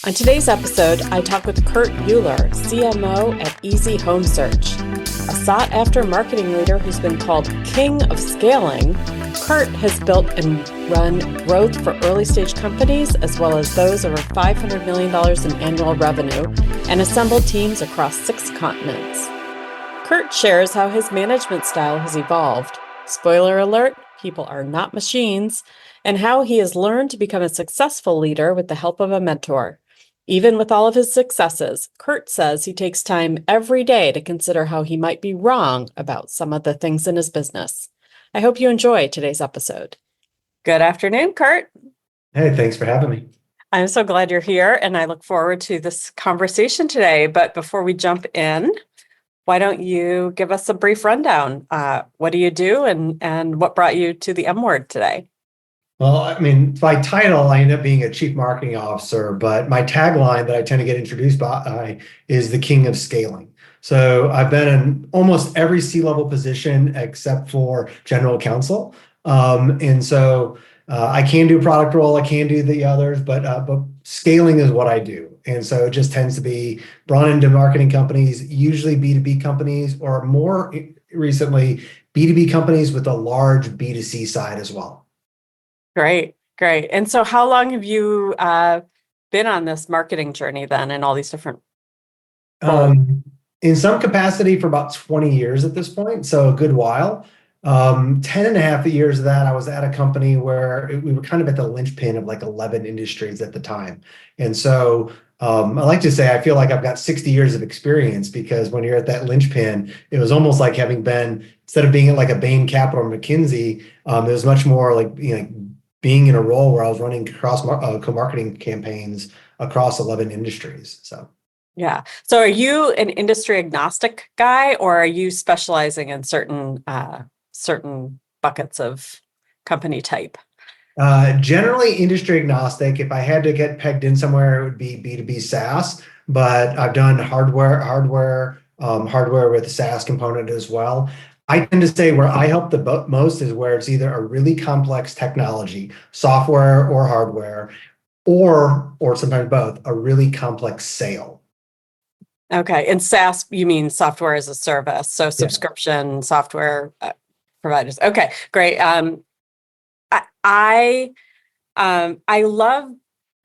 On today's episode, I talk with Kurt Uhlir, CMO at Easy Home Search. A sought-after marketing leader who's been called King of Scaling, Kurt has built and run growth for early-stage companies as well as those over $500 million in annual revenue and assembled teams across 6 continents. Kurt shares how his management style has evolved. Spoiler alert, people are not machines, and how he has learned to become a successful leader with the help of a mentor. Even with all of his successes, Kurt says he takes time every day to consider how he might be wrong about some of the things in his business. I hope you enjoy today's episode. Good afternoon, Kurt. Hey, thanks for having me. I'm so glad you're here, and I look forward to this conversation today. But before we jump in, why don't you give us a brief rundown? What do you do, and what brought you to the M word today? Well, I mean, by title, I end up being a chief marketing officer, but my tagline that I tend to get introduced by is the king of scaling. So I've been in almost every C-level position except for general counsel. I can do product role, I can do the others, but scaling is what I do. And so it just tends to be brought into marketing companies, usually B2B companies, or more recently, B2B companies with a large B2C side as well. Great. And so how long have you been on this marketing journey then in all these different roles? In some capacity for about 20 years at this point, so a good while. 10 and a half years of that, I was at a company where we were kind of at the linchpin of like 11 industries at the time. And so I like to say I feel like I've got 60 years of experience because when you're at that linchpin, it was almost like having been, instead of being at like a Bain Capital or McKinsey, it was much more like being in a role where I was running cross co-marketing campaigns across 11 industries. So. Yeah. So are you an industry agnostic guy, or are you specializing in certain buckets of company type? Generally industry agnostic. If I had to get pegged in somewhere, it would be B2B SaaS, but I've done hardware with a SaaS component as well. I tend to say where I help the most is where it's either a really complex technology, software or hardware, or sometimes both, a really complex sale. Okay. And SaaS, you mean software as a service, so subscription software providers. Okay, great. I love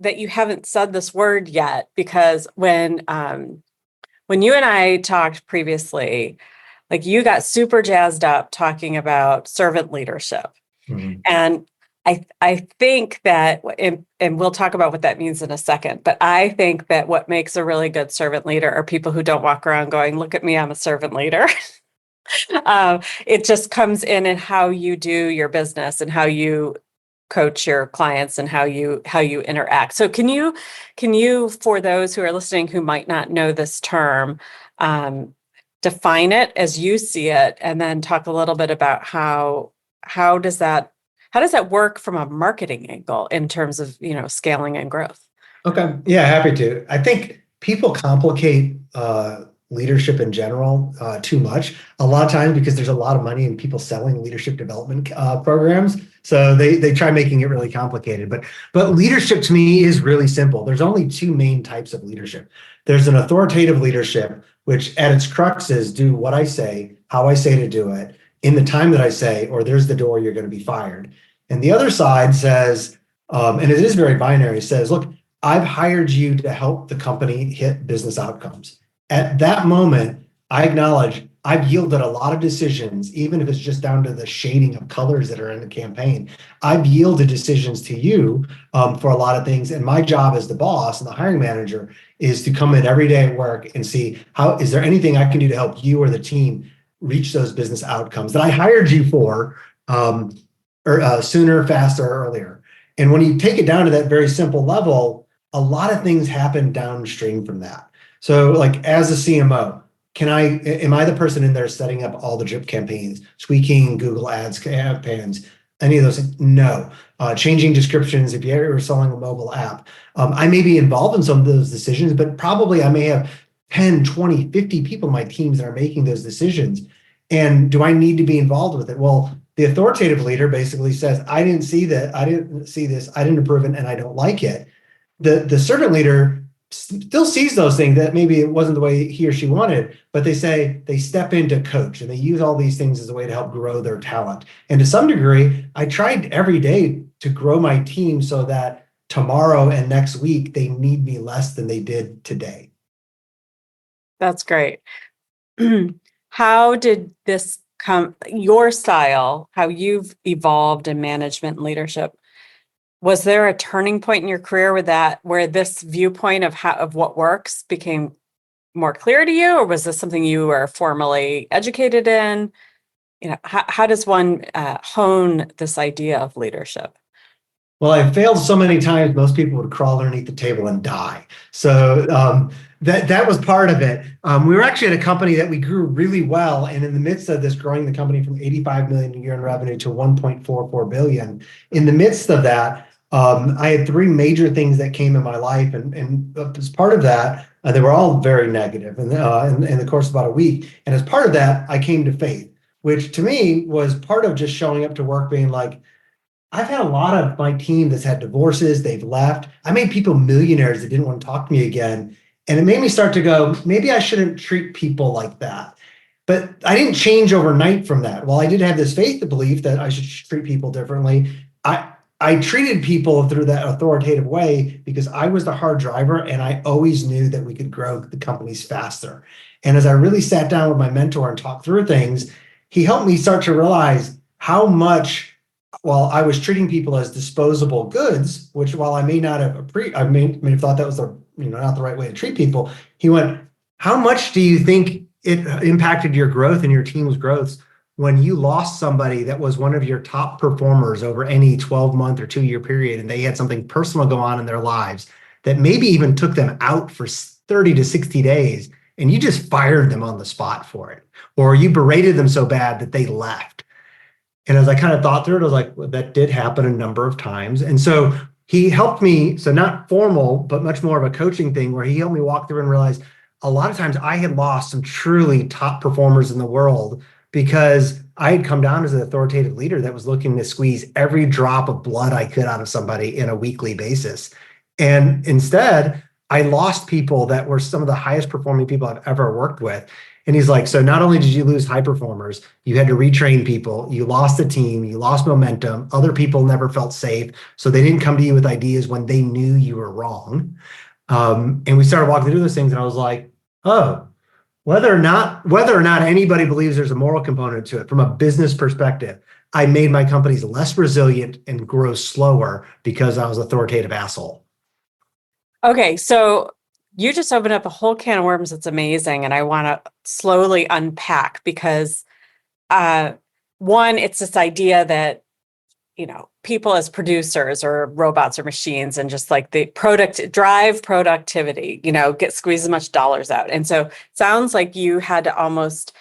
that you haven't said this word yet, because when you and I talked previously, like you got super jazzed up talking about servant leadership. Mm-hmm. And I think that, and we'll talk about what that means in a second, but I think that what makes a really good servant leader are people who don't walk around going, look at me, I'm a servant leader. It just comes in how you do your business and how you coach your clients and how you interact. So can you, for those who are listening who might not know this term, define it as you see it, and then talk a little bit about how does that work from a marketing angle in terms of scaling and growth? Okay, yeah, happy to. I think people complicate leadership in general too much a lot of times because there's a lot of money in people selling leadership development programs. So they try making it really complicated. But leadership to me is really simple. There's only 2 main types of leadership. There's an authoritative leadership, which at its crux is do what I say, how I say to do it, in the time that I say, or there's the door, you're going to be fired. And the other side says, and it is very binary, says, look, I've hired you to help the company hit business outcomes. At that moment, I acknowledge I've yielded a lot of decisions, even if it's just down to the shading of colors that are in the campaign. I've yielded decisions to you for a lot of things. And my job as the boss and the hiring manager is to come in every day at work and see is there anything I can do to help you or the team reach those business outcomes that I hired you for sooner, faster, earlier. And when you take it down to that very simple level, a lot of things happen downstream from that. So like as a CMO, am I the person in there setting up all the drip campaigns, tweaking Google Ads campaigns, any of those things? No. Changing descriptions if you're selling a mobile app. I may be involved in some of those decisions, but probably I may have 10, 20, 50 people in my teams that are making those decisions. And do I need to be involved with it? Well, the authoritative leader basically says, I didn't see that, I didn't see this, I didn't approve it, and I don't like it. The servant leader still sees those things that maybe it wasn't the way he or she wanted, but they say they step into coach and they use all these things as a way to help grow their talent. And to some degree, I tried every day to grow my team so that tomorrow and next week they need me less than they did today. That's great. How did this come, your style, how you've evolved in management and leadership? Was there a turning point in your career where this viewpoint of what works became more clear to you, or was this something you were formally educated in? How does one hone this idea of leadership? Well, I failed so many times, most people would crawl underneath the table and die. So that was part of it. We were actually at a company that we grew really well. And in the midst of this, growing the company from 85 million a year in revenue to 1.44 billion, in the midst of that, I had three major things that came in my life. And as part of that, they were all very negative in the course of about a week. And as part of that, I came to faith, which to me was part of just showing up to work being like, I've had a lot of my team that's had divorces, they've left. I made people millionaires that didn't want to talk to me again. And it made me start to go, maybe I shouldn't treat people like that. But I didn't change overnight from that. While I did have this faith, the belief that I should treat people differently, I treated people through that authoritative way because I was the hard driver and I always knew that we could grow the companies faster. And as I really sat down with my mentor and talked through things, he helped me start to realize how much, while I was treating people as disposable goods, which while I may not have I may have thought that was not the right way to treat people, he went, how much do you think it impacted your growth and your team's growth when you lost somebody that was one of your top performers over any 12-month or 2-year period, and they had something personal go on in their lives that maybe even took them out for 30 to 60 days, and you just fired them on the spot for it, or you berated them so bad that they left. And as I kind of thought through it, I was like, well, that did happen a number of times. And so he helped me, so not formal, but much more of a coaching thing where he helped me walk through and realize a lot of times I had lost some truly top performers in the world because I had come down as an authoritative leader that was looking to squeeze every drop of blood I could out of somebody in a weekly basis. And instead, I lost people that were some of the highest performing people I've ever worked with. And he's like, so not only did you lose high performers, you had to retrain people, you lost the team, you lost momentum, other people never felt safe. So they didn't come to you with ideas when they knew you were wrong. And we started walking through those things and I was like, oh, whether or not anybody believes there's a moral component to it from a business perspective, I made my companies less resilient and grow slower because I was an authoritative asshole. Okay, so you just opened up a whole can of worms that's amazing, and I want to slowly unpack because one, it's this idea that people as producers or robots or machines and just like the drive productivity, squeeze as much dollars out. And so it sounds like you had to almost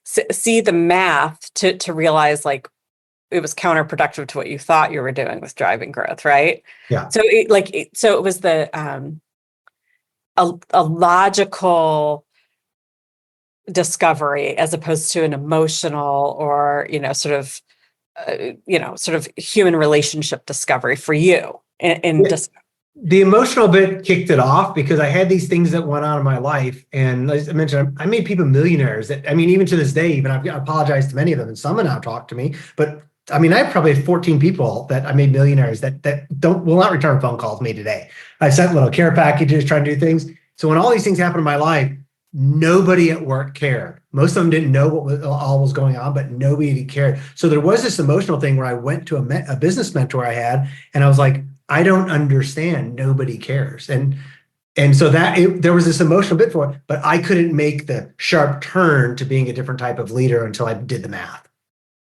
see the math to realize like it was counterproductive to what you thought you were doing with driving growth, right? Yeah. So it was the a logical discovery as opposed to an emotional or sort of human relationship discovery for you. The emotional bit kicked it off because I had these things that went on in my life. And as I mentioned, I made people millionaires that, even to this day, I apologize to many of them and some have now talked to me, but I probably have 14 people that I made millionaires that will not return phone calls made today. I sent little care packages, trying to do things. So when all these things happened in my life, nobody at work cared. Most of them didn't know what all was going on, but nobody cared. So there was this emotional thing where I went to a business mentor I had, and I was like, I don't understand. Nobody cares. And so there was this emotional bit for it, but I couldn't make the sharp turn to being a different type of leader until I did the math.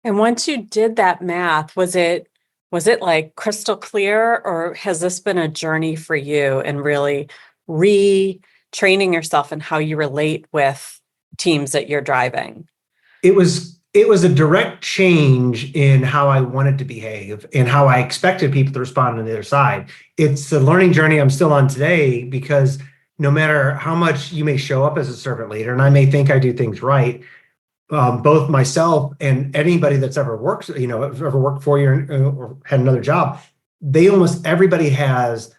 And once you did that math, was it like crystal clear, or has this been a journey for you and really retraining yourself in how you relate with teams that you're driving? It was a direct change in how I wanted to behave and how I expected people to respond on the other side. It's a learning journey I'm still on today because no matter how much you may show up as a servant leader, and I may think I do things right, both myself and anybody that's ever worked for you or had another job, everybody has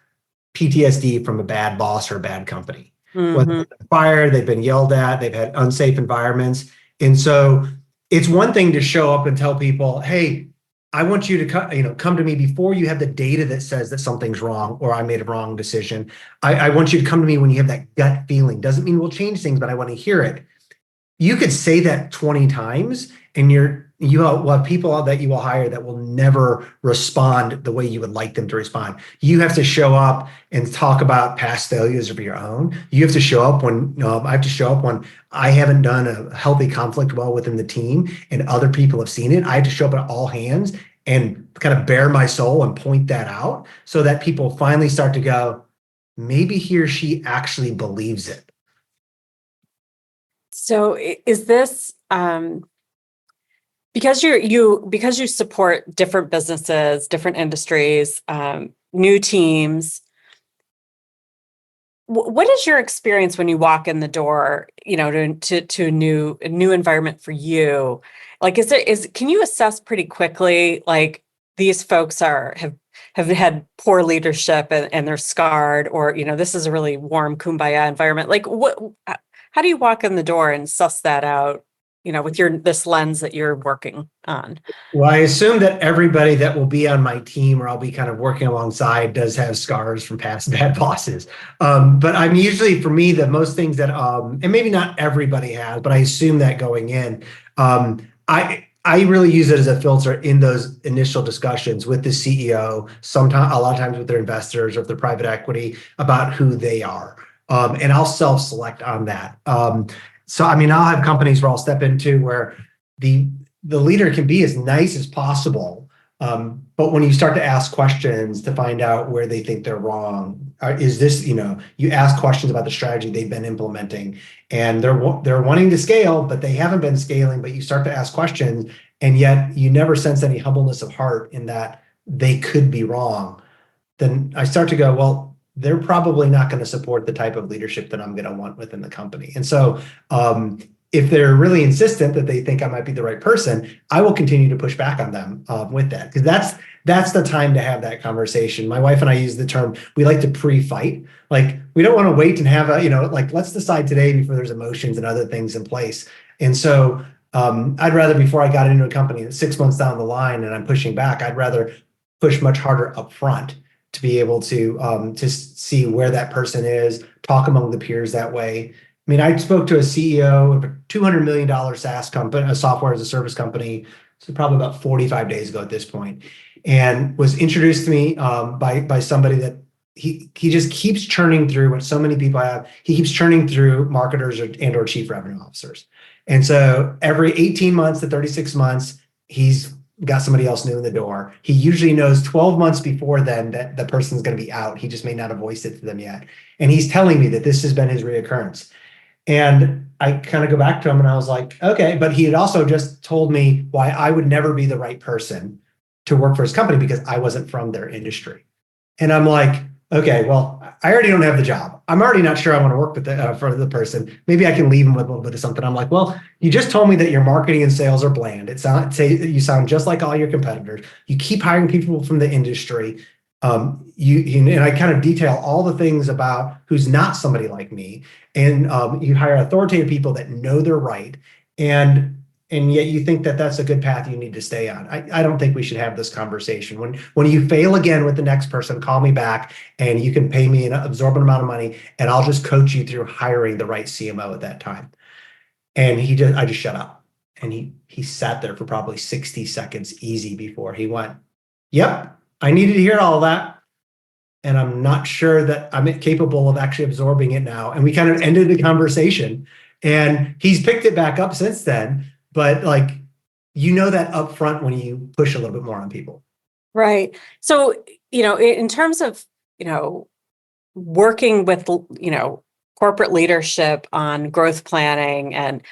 PTSD from a bad boss or a bad company. Whether Hmm. they've been fired, they've been yelled at, they've had unsafe environments. And so it's one thing to show up and tell people, hey, I want you to come to me before you have the data that says that something's wrong or I made a wrong decision. I want you to come to me when you have that gut feeling. Doesn't mean we'll change things, but I want to hear it. You could say that 20 times and you will have people that you will hire that will never respond the way you would like them to respond. You have to show up and talk about past failures of your own. You have to show up when I have to show up when I haven't done a healthy conflict well within the team and other people have seen it. I have to show up at all hands and kind of bare my soul and point that out so that people finally start to go, maybe he or she actually believes it. So is this because you support different businesses, different industries, new teams? What is your experience when you walk in the door, to a new environment for you? Like, can you assess pretty quickly, like these folks have had poor leadership and they're scarred, or, this is a really warm kumbaya environment. Like how do you walk in the door and suss that out, with this lens that you're working on? Well, I assume that everybody that will be on my team or I'll be kind of working alongside does have scars from past bad bosses. But I'm usually, for me, the most things that, and maybe not everybody has, but I assume that going in, I really use it as a filter in those initial discussions with the CEO, sometimes, a lot of times with their investors or if they're private equity, about who they are. And I'll self-select on that. So, I mean, I'll have companies where I'll step into where the leader can be as nice as possible. But when you start to ask questions to find out where they think they're wrong, is this, you ask questions about the strategy they've been implementing and they're wanting to scale, but they haven't been scaling, but you start to ask questions and yet you never sense any humbleness of heart in that they could be wrong. Then I start to go, well, they're probably not going to support the type of leadership that I'm going to want within the company. And so, if they're really insistent that they think I might be the right person, I will continue to push back on them with that, because that's the time to have that conversation. My wife and I use the term, we like to pre-fight. Like, we don't want to wait and have like, let's decide today before there's emotions and other things in place. And so I'd rather, before I got into a company that's 6 months down the line and I'm pushing back, I'd rather push much harder up front to be able to see where that person is, talk among the peers that way. I mean, I spoke to a CEO of a $200 million SaaS company, a software as a service company, so probably about 45 days ago at this point, and was introduced to me by somebody that he just keeps churning through what so many people have. He keeps churning through marketers or chief revenue officers. And so every 18 months to 36 months, he's got somebody else new in the door. He usually knows 12 months before then that the person's going to be out. He just may not have voiced it to them yet. And he's telling me that this has been his reoccurrence. And I kind of go back to him and I was like, okay, but he had also just told me why I would never be the right person to work for his company because I wasn't from their industry. And I'm like, okay, well, I already don't have the job. I'm already not sure I want to work with for the person. Maybe I can leave him with a little bit of something. I'm like, well, you just told me that your marketing and sales are bland. You sound just like all your competitors. You keep hiring people from the industry. And I kind of detail all the things about who's not somebody like me. And you hire authoritative people that know they're right. And yet you think that that's a good path you need to stay on. I don't think we should have this conversation. When you fail again with the next person, call me back and you can pay me an absorbent amount of money and I'll just coach you through hiring the right CMO at that time. And I just shut up. And he sat there for probably 60 seconds easy before he went, yep, I needed to hear all of that. And I'm not sure that I'm capable of actually absorbing it now. And we kind of ended the conversation and he's picked it back up since then. But like, that up front when you push a little bit more on people. Right. So, in terms of, working with, corporate leadership on growth planning, and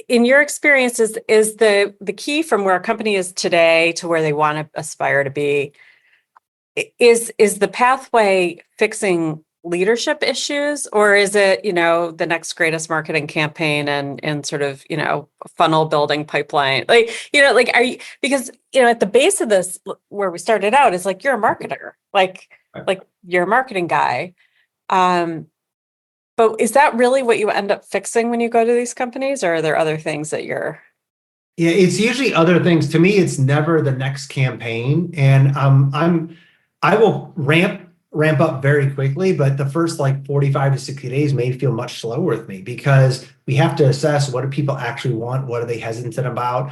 in your experience, is the key from where a company is today to where they want to aspire to be, is the pathway fixing leadership issues, or is it, the next greatest marketing campaign and sort of, funnel building pipeline? Like, are you, because, at the base of this, where we started out is like, you're a marketer. Like, like you're a marketing guy. Um, but is that really what you end up fixing when you go to these companies, or are there other things that you're? Yeah, it's usually other things. To me, it's never the next campaign. And I will ramp up very quickly, but the first like 45 to 60 days may feel much slower with me because we have to assess what do people actually want, what are they hesitant about,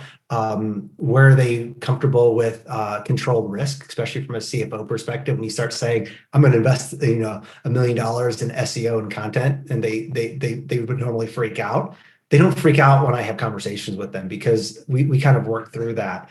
where are they comfortable with controlled risk, especially from a CFO perspective. When you start saying, I'm going to invest, $1 million in SEO and content, and they would normally freak out. They don't freak out when I have conversations with them because we kind of work through that.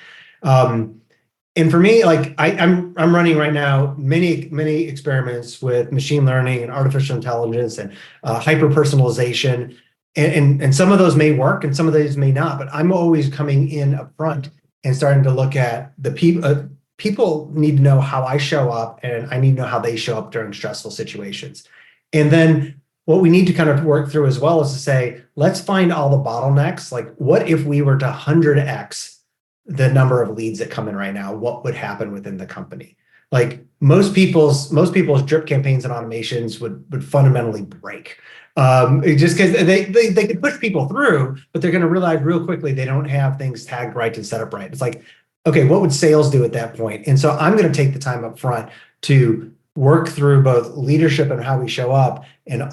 And for me, like I'm running right now many experiments with machine learning and artificial intelligence and hyper personalization, and some of those may work and some of those may not. But I'm always coming in up front and starting to look at the people. People need to know how I show up, and I need to know how they show up during stressful situations. And then what we need to kind of work through as well is to say, let's find all the bottlenecks. Like, what if we were to 100x the number of leads that come in right now? What would happen within the company? Like most people's drip campaigns and automations would fundamentally break. Just because they could push people through, but they're going to realize real quickly they don't have things tagged right and set up right. It's like, okay, what would sales do at that point? And so I'm going to take the time up front to work through both leadership and how we show up, and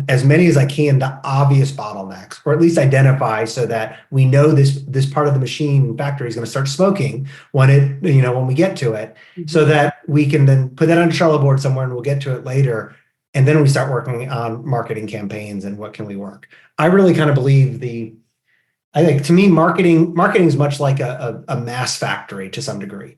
as many as I can, the obvious bottlenecks, or at least identify so that we know this part of the machine factory is going to start smoking when we get to it, so that we can then put that on a Trello board somewhere, and we'll get to it later. And then we start working on marketing campaigns and what can we work. I really kind of believe I think, to me, marketing is much like a mass factory to some degree.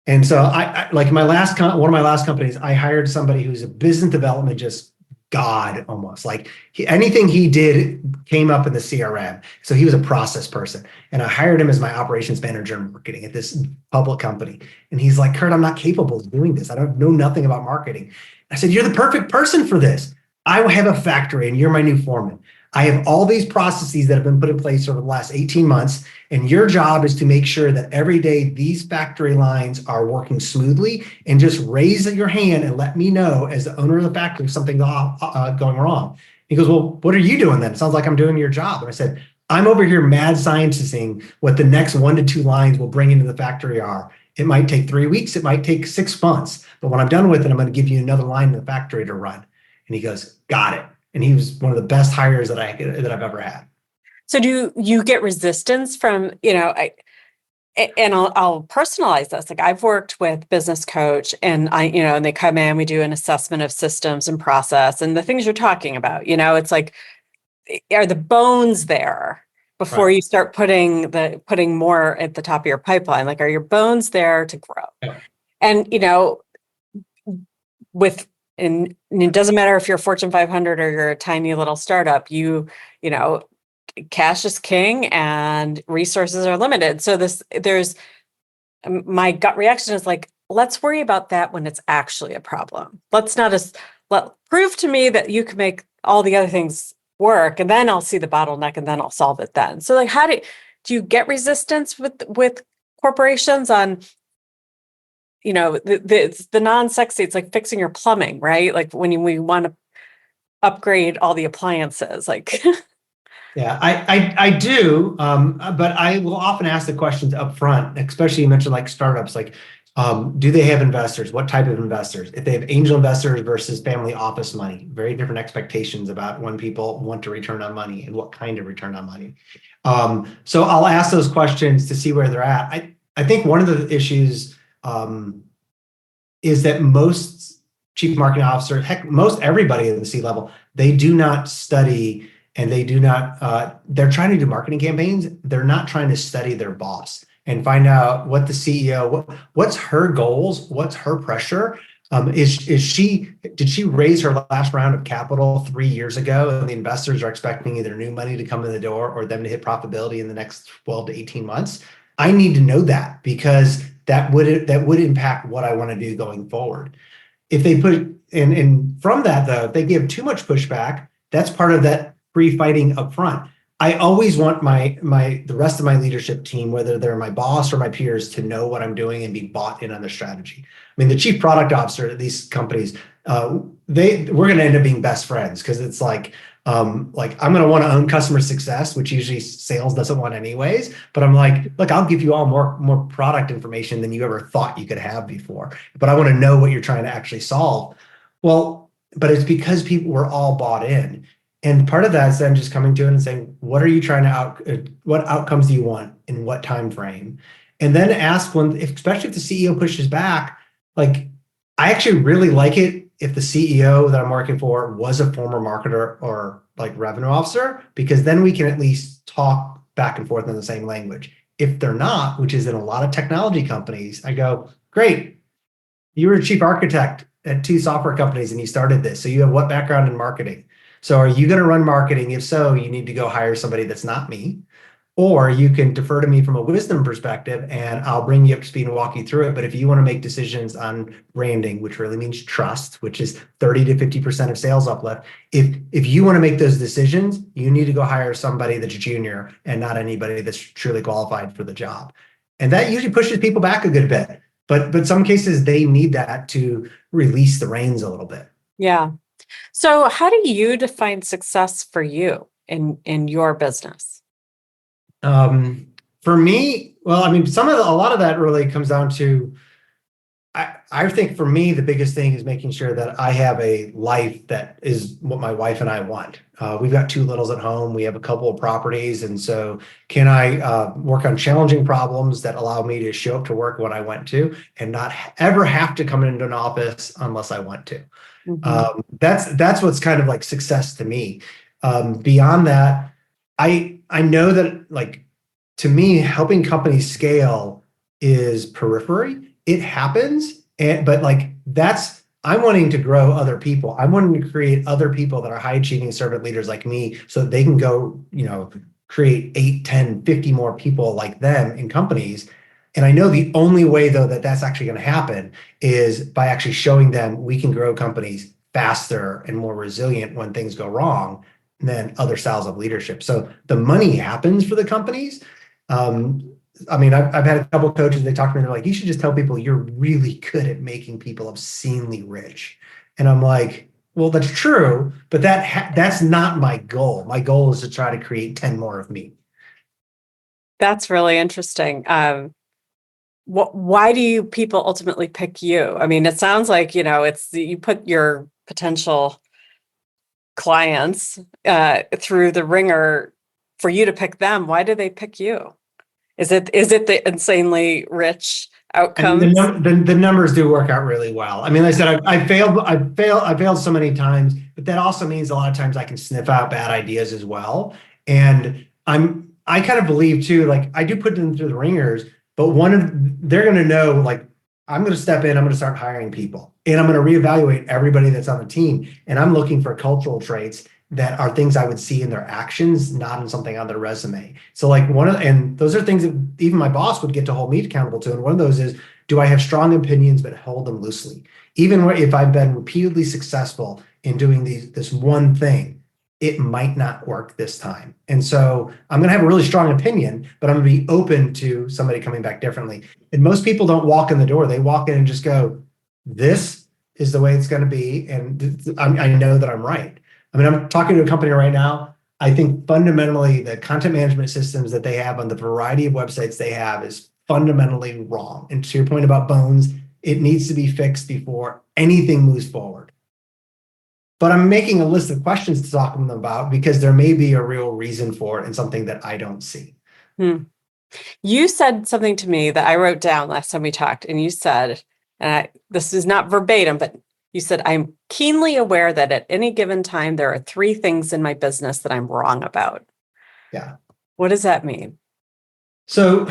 And so I like one of my last companies, I hired somebody who's a business development just god almost. Like anything he did came up in the CRM. So he was a process person. And I hired him as my operations manager in marketing at this public company. And he's like, Kurt, I'm not capable of doing this. I don't know nothing about marketing. I said, you're the perfect person for this. I have a factory and you're my new foreman. I have all these processes that have been put in place over the last 18 months, and your job is to make sure that every day these factory lines are working smoothly, and just raise your hand and let me know as the owner of the factory if something's going wrong. He goes, well, what are you doing then? It sounds like I'm doing your job. And I said, I'm over here mad scientisting what the next 1 to 2 lines will bring into the factory are. It might take 3 weeks. It might take 6 months. But when I'm done with it, I'm going to give you another line in the factory to run. And he goes, got it. And he was one of the best hires that I've ever had. So do you get resistance from, and I'll personalize this. Like I've worked with business coach, and and they come in, we do an assessment of systems and process and the things you're talking about. It's like, are the bones there before Right. you start putting more at the top of your pipeline? Like, are your bones there to grow? Yeah. And and it doesn't matter if you're a Fortune 500 or you're a tiny little startup, you know, cash is king and resources are limited. So my gut reaction is like, let's worry about that when it's actually a problem. Let's not prove to me that you can make all the other things work, and then I'll see the bottleneck and then I'll solve it then. So like, do you get resistance with corporations on, the non-sexy? It's like fixing your plumbing, right? Like when we want to upgrade all the appliances, like. Yeah, I do, but I will often ask the questions up front, especially you mentioned like startups, like, do they have investors? What type of investors? If they have angel investors versus family office money, very different expectations about when people want to return on money and what kind of return on money. So I'll ask those questions to see where they're at. I think one of the issues is that most chief marketing officers, heck, most everybody at the C-level, they do not study, and they do not, they're trying to do marketing campaigns. They're not trying to study their boss and find out what the CEO, what's her goals, what's her pressure. Did she raise her last round of capital 3 years ago, and the investors are expecting either new money to come in the door or them to hit profitability in the next 12 to 18 months? I need to know that, because that would impact what I want to do going forward. If they put, and from that though, if they give too much pushback, that's part of that free fighting up front. I always want the rest of my leadership team, whether they're my boss or my peers, to know what I'm doing and be bought in on the strategy. I mean, the chief product officer at these companies, we're going to end up being best friends because it's like I'm going to want to own customer success, which usually sales doesn't want anyways. But I'm like, look, I'll give you all more product information than you ever thought you could have before. But I want to know what you're trying to actually solve. Well, but it's because people were all bought in. And part of that is then just coming to it and saying, what are you trying to what outcomes do you want in what time frame? And then ask especially if the CEO pushes back, like I actually really like it if the CEO that I'm working for was a former marketer or like revenue officer, because then we can at least talk back and forth in the same language. If they're not, which is in a lot of technology companies, I go, great, you were a chief architect at two software companies and you started this. So you have what background in marketing? So are you going to run marketing? If so, you need to go hire somebody that's not me. Or you can defer to me from a wisdom perspective and I'll bring you up to speed and walk you through it. But if you want to make decisions on branding, which really means trust, which is 30 to 50% of sales uplift, if you want to make those decisions, you need to go hire somebody that's junior and not anybody that's truly qualified for the job. And that usually pushes people back a good bit. But some cases they need that to release the reins a little bit. Yeah. So how do you define success for you in your business? For me, well, I mean, a lot of that really comes down to, I think for me, the biggest thing is making sure that I have a life that is what my wife and I want. We've got two littles at home. We have a couple of properties. And so can I work on challenging problems that allow me to show up to work when I want to and not ever have to come into an office unless I want to? That's what's kind of like success to me. Beyond that, I know that like to me, helping companies scale is periphery. It happens, but like I'm wanting to grow other people. I'm wanting to create other people that are high achieving servant leaders like me so that they can go, create 8, 10, 50 more people like them in companies. And I know the only way though that that's actually going to happen is by actually showing them we can grow companies faster and more resilient when things go wrong than other styles of leadership. So the money happens for the companies. I mean, I've had a couple of coaches, they talk to me, they're like, you should just tell people you're really good at making people obscenely rich. And I'm like, well, that's true, but that's not my goal. My goal is to try to create 10 more of me. That's really interesting. Why do people ultimately pick you? I mean, it sounds like, you put your potential clients through the ringer for you to pick them. Why do they pick you? Is it the insanely rich I mean, outcomes? the numbers do work out really well. I mean, like I said, I failed so many times, but that also means a lot of times I can sniff out bad ideas as well. And I kind of believe too, like I do put them through the ringers, but they're going to know, like, I'm going to step in, I'm going to start hiring people and I'm going to reevaluate everybody that's on the team. And I'm looking for cultural traits that are things I would see in their actions, not in something on their resume. So like and those are things that even my boss would get to hold me accountable to. And one of those is, do I have strong opinions, but hold them loosely? Even if I've been repeatedly successful in doing this one thing, it might not work this time. And so I'm going to have a really strong opinion, but I'm going to be open to somebody coming back differently. And most people don't walk in the door. They walk in and just go, this is the way it's going to be. And I know that I'm right. I mean, I'm talking to a company right now. I think fundamentally the content management systems that they have on the variety of websites they have is fundamentally wrong. And to your point about bones, it needs to be fixed before anything moves forward. But I'm making a list of questions to talk to them about because there may be a real reason for it and something that I don't see. You said something to me that I wrote down last time we talked, and you said, this is not verbatim, but you said, I'm keenly aware that at any given time, there are 3 things in my business that I'm wrong about. Yeah. What does that mean? So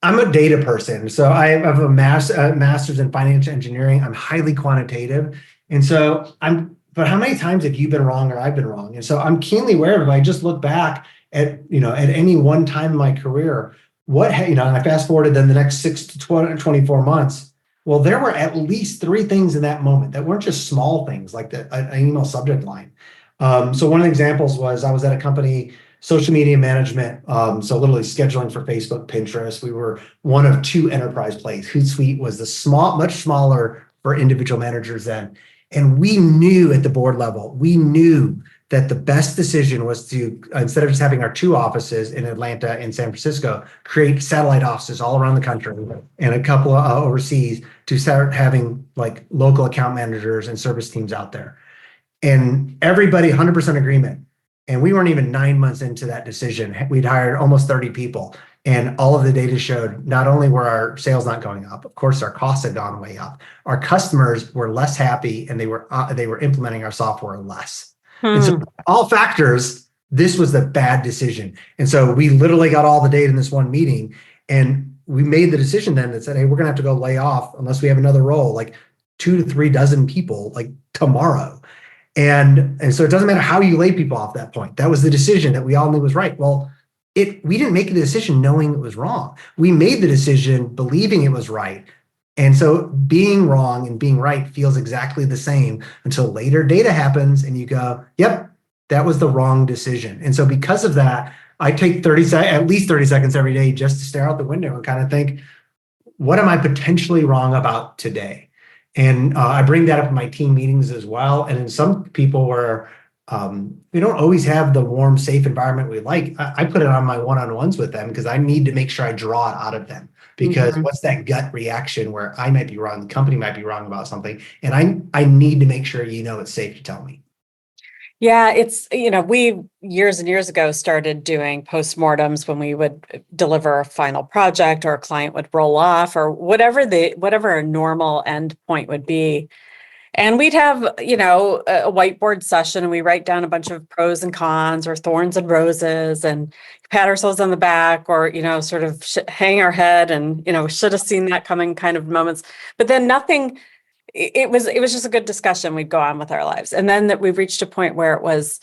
I'm a data person. So I have a master's in financial engineering. I'm highly quantitative. And so but how many times have you been wrong or I've been wrong? And so I'm keenly aware of it. If I just look back at any one time in my career, and I fast forwarded then the next 6 to 24 months. Well, there were at least 3 things in that moment that weren't just small things like an email subject line. So one of the examples was I was at a company social media management. So literally scheduling for Facebook, Pinterest. We were one of two enterprise plays. Hootsuite was the much smaller for individual managers then. And we knew at the board level, we knew that the best decision was to, instead of just having our two offices in Atlanta and San Francisco, create satellite offices all around the country and a couple overseas to start having like local account managers and service teams out there. And everybody 100% agreement. And we weren't even 9 months into that decision. We'd hired almost 30 people. And all of the data showed not only were our sales not going up, of course, our costs had gone way up. Our customers were less happy and they were implementing our software less. And so all factors, this was the bad decision. And so we literally got all the data in this one meeting and we made the decision then that said, hey, we're going to have to go lay off unless we have another role, like 2 to 3 dozen people like tomorrow. And so it doesn't matter how you lay people off that point. That was the decision that we all knew was right. Well, we didn't make the decision knowing it was wrong. We made the decision believing it was right. And so being wrong and being right feels exactly the same until later data happens and you go, yep, that was the wrong decision. And so because of that, I take at least 30 seconds every day just to stare out the window and kind of think, what am I potentially wrong about today? And I bring that up in my team meetings as well. And in some people where we don't always have the warm, safe environment we like, I put it on my one-on-ones with them because I need to make sure I draw it out of them. Because what's that gut reaction where I might be wrong, the company might be wrong about something, and I need to make sure it's safe to tell me. Yeah, it's, we years and years ago started doing postmortems when we would deliver a final project or a client would roll off or whatever a normal end point would be. And we'd have, a whiteboard session and we write down a bunch of pros and cons or thorns and roses and pat ourselves on the back or, sort of hang our head and, should have seen that coming kind of moments. But then nothing. It was just a good discussion. We'd go on with our lives. And then that we've reached a point where it was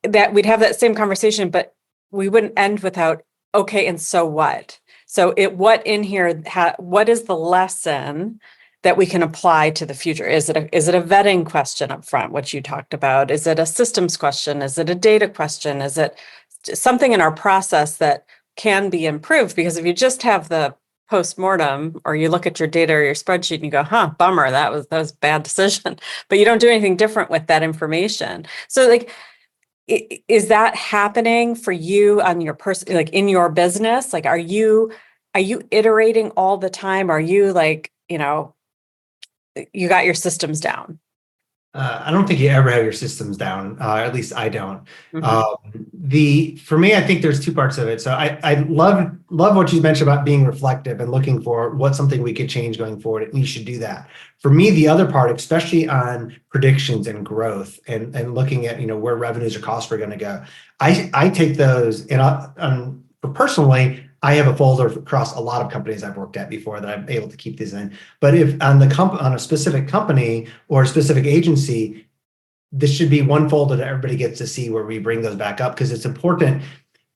that we'd have that same conversation, but we wouldn't end without, okay, and so what? So what in here, what is the lesson that we can apply to the future? Is it a vetting question up front, which you talked about? Is it a systems question? Is it a data question? Is it something in our process that can be improved? Because if you just have the post-mortem or you look at your data or your spreadsheet and you go, bummer, that was a bad decision, but you don't do anything different with that information. So like, is that happening for you on your person, like in your business? Like, are you iterating all the time? Are you like, you got your systems down? I don't think you ever have your systems down. At least I don't. For me, I think there's two parts of it. So I love what you mentioned about being reflective and looking for what's something we could change going forward. And you should do that. For me, the other part, especially on predictions and growth and looking at where revenues or costs are going to go, I take those and for personally, I have a folder across a lot of companies I've worked at before that I'm able to keep these in. But if on a specific company or a specific agency, this should be one folder that everybody gets to see where we bring those back up because it's important.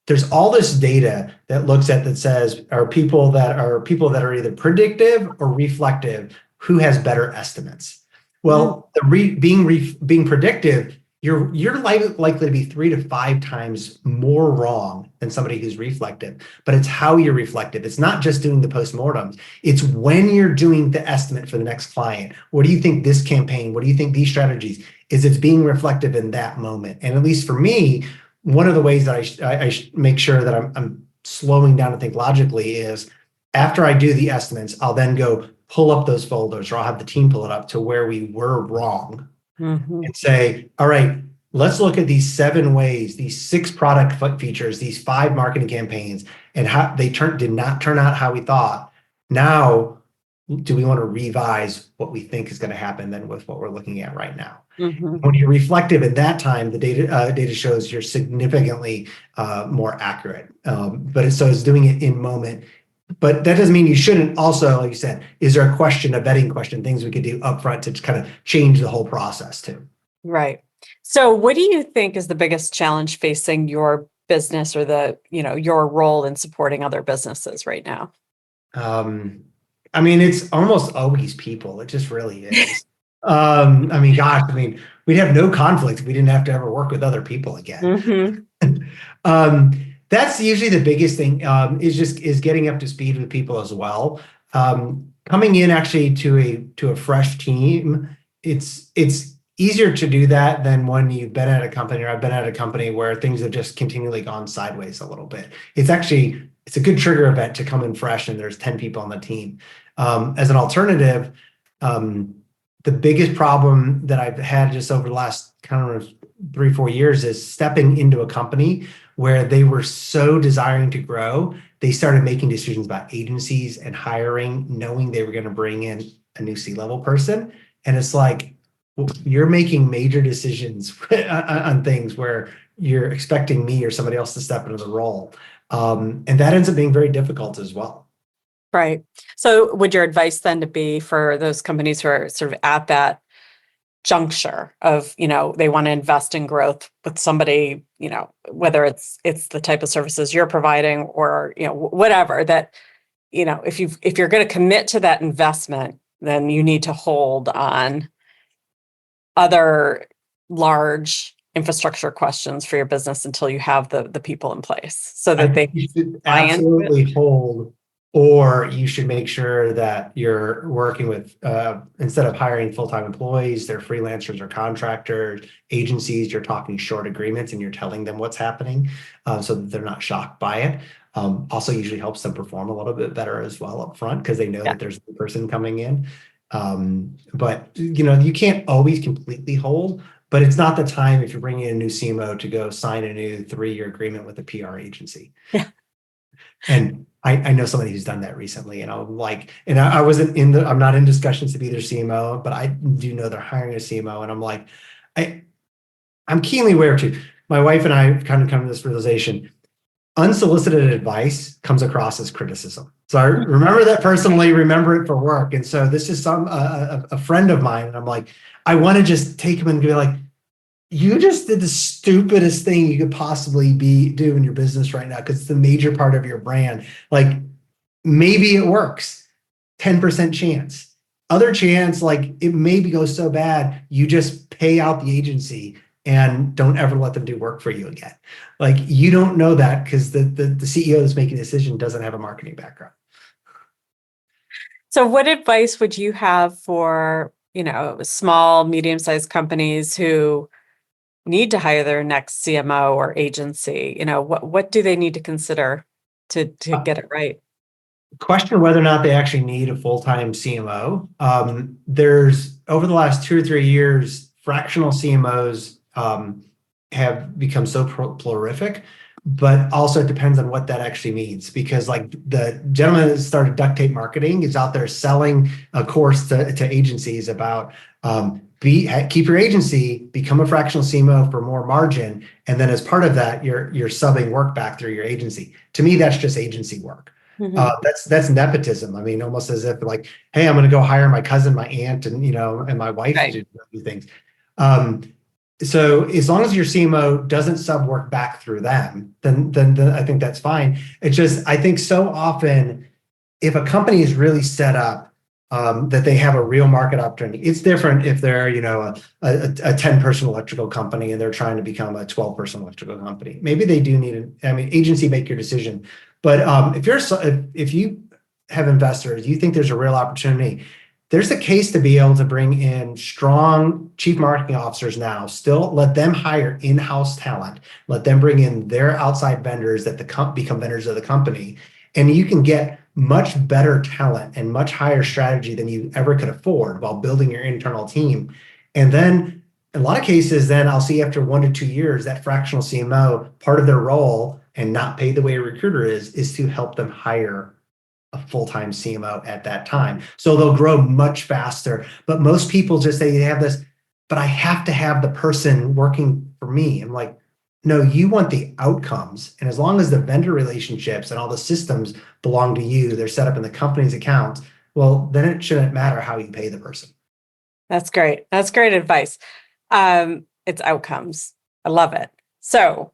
There's all this data that looks at that says are people that are either predictive or reflective, who has better estimates. Well, being predictive, you're likely to be 3 to 5 times more wrong than somebody who's reflective, but it's how you're reflective. It's not just doing the postmortems. It's when you're doing the estimate for the next client. What do you think this campaign? What do you think these strategies? It's being reflective in that moment. And at least for me, one of the ways that I make sure that I'm slowing down to think logically is after I do the estimates, I'll then go pull up those folders or I'll have the team pull it up to where we were wrong. And say, all right, let's look at these 7 ways, these 6 product features, these 5 marketing campaigns, and how they did not turn out how we thought. Now, do we want to revise what we think is going to happen then with what we're looking at right now? When you're reflective at that time, the data shows you're significantly more accurate. But it's doing it in moment. But that doesn't mean you shouldn't also, like you said, is there a vetting question, things we could do upfront to kind of change the whole process too? Right. So what do you think is the biggest challenge facing your business or your role in supporting other businesses right now? I mean, it's almost always people. It just really is. I mean, gosh, I mean, we'd have no conflict if we didn't have to ever work with other people again. Hmm. Um, that's usually the biggest thing, is getting up to speed with people as well. Coming in actually to a fresh team, it's easier to do that than when you've been at a company, or I've been at a company where things have just continually gone sideways a little bit. It's a good trigger event to come in fresh and there's 10 people on the team. As an alternative, um, the biggest problem that I've had just over the last kind of 3, 4 years is stepping into a company where they were so desiring to grow, they started making decisions about agencies and hiring, knowing they were going to bring in a new C-level person. And it's like, well, you're making major decisions on things where you're expecting me or somebody else to step into the role. And that ends up being very difficult as well. Right. So would your advice then to be for those companies who are sort of at that juncture of, they want to invest in growth with somebody, whether it's the type of services you're providing or, whatever that, if you're going to commit to that investment, then you need to hold on other large infrastructure questions for your business until you have the people in place so I that think they you should buy into it. absolutely hold, or you should make sure that you're working with, instead of hiring full-time employees, they're freelancers or contractors, agencies, you're talking short agreements and you're telling them what's happening, so that they're not shocked by it. Also usually helps them perform a little bit better as well up front because they know Yeah. that there's a person coming in. But you can't always completely hold, but it's not the time if you're bringing in a new CMO to go sign a new 3-year agreement with a PR agency. Yeah. And I know somebody who's done that recently, and I'm like, and I'm not in discussions to be their CMO, but I do know they're hiring a CMO, and I'm like, I, I'm keenly aware too. My wife and I kind of come to this realization: unsolicited advice comes across as criticism. So I remember that personally, remember it for work. And so this is a friend of mine, and I'm like, I want to just take him and be like, you just did the stupidest thing you could possibly be do in your business right now because it's the major part of your brand. Like maybe it works, 10% chance. Other chance, like it maybe goes so bad, you just pay out the agency and don't ever let them do work for you again. Like you don't know that because the CEO that's making the decision doesn't have a marketing background. So what advice would you have for, small, medium-sized companies who need to hire their next CMO or agency? What do they need to consider to Uh, get it right? Question whether or not they actually need a full-time CMO. There's over the last 2 or 3 years, fractional CMOs have become so prolific, but also it depends on what that actually means. Because like the gentleman that started duct tape marketing is out there selling a course to agencies about keep your agency, become a fractional CMO for more margin, and then as part of that, you're subbing work back through your agency. To me, that's just agency work. Mhm. That's nepotism. I mean, almost as if like, hey, I'm going to go hire my cousin, my aunt, and my wife Right. to do things. Um, so as long as your CMO doesn't sub work back through them, then I think that's fine. It's just I think so often if a company is really set up that they have a real market opportunity, it's different if they're a 10-person electrical company and they're trying to become a 12-person electrical company. Maybe they do need agency, make your decision. But if you have investors, you think there's a real opportunity, there's a case to be able to bring in strong chief marketing officers now, still let them hire in-house talent, let them bring in their outside vendors that become vendors of the company. And you can get much better talent and much higher strategy than you ever could afford while building your internal team. And then in a lot of cases, then I'll see after 1 to 2 years, that fractional CMO, part of their role and not paid the way a recruiter is to help them hire a full-time CMO at that time. So they'll grow much faster. But most people just say they have this, but I have to have the person working for me. I'm like, no, you want the outcomes. And as long as the vendor relationships and all the systems belong to you, they're set up in the company's accounts, well, then it shouldn't matter how you pay the person. That's great. That's great advice. It's outcomes. I love it. So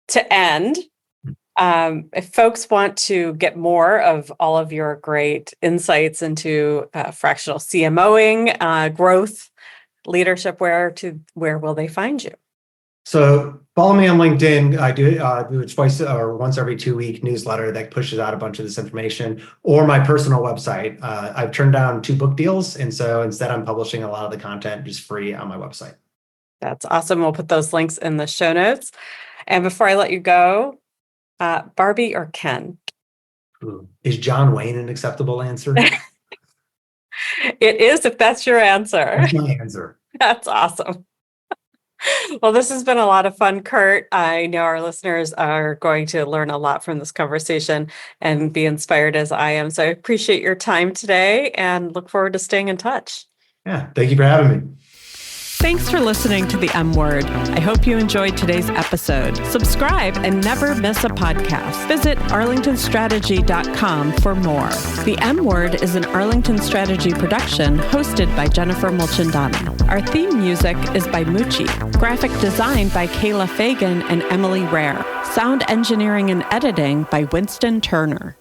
to end, If folks want to get more of all of your great insights into fractional CMOing, growth, leadership, where will they find you? So follow me on LinkedIn. I do a twice or once every 2 week newsletter that pushes out a bunch of this information, or my personal website. I've turned down 2 book deals, and so instead I'm publishing a lot of the content just free on my website. That's awesome. We'll put those links in the show notes. And before I let you go, Barbie or Ken? Is John Wayne an acceptable answer? It is, if that's your answer. That's my answer. That's awesome. Well, this has been a lot of fun, Kurt. I know our listeners are going to learn a lot from this conversation and be inspired as I am. So I appreciate your time today and look forward to staying in touch. Yeah, thank you for having me. Thanks for listening to The M Word. I hope you enjoyed today's episode. Subscribe and never miss a podcast. Visit arlingtonstrategy.com for more. The M Word is an Arlington Strategy production hosted by Jennifer Mulchandani. Our theme music is by Moochie. Graphic design by Kayla Fagan and Emily Rare. Sound engineering and editing by Winston Turner.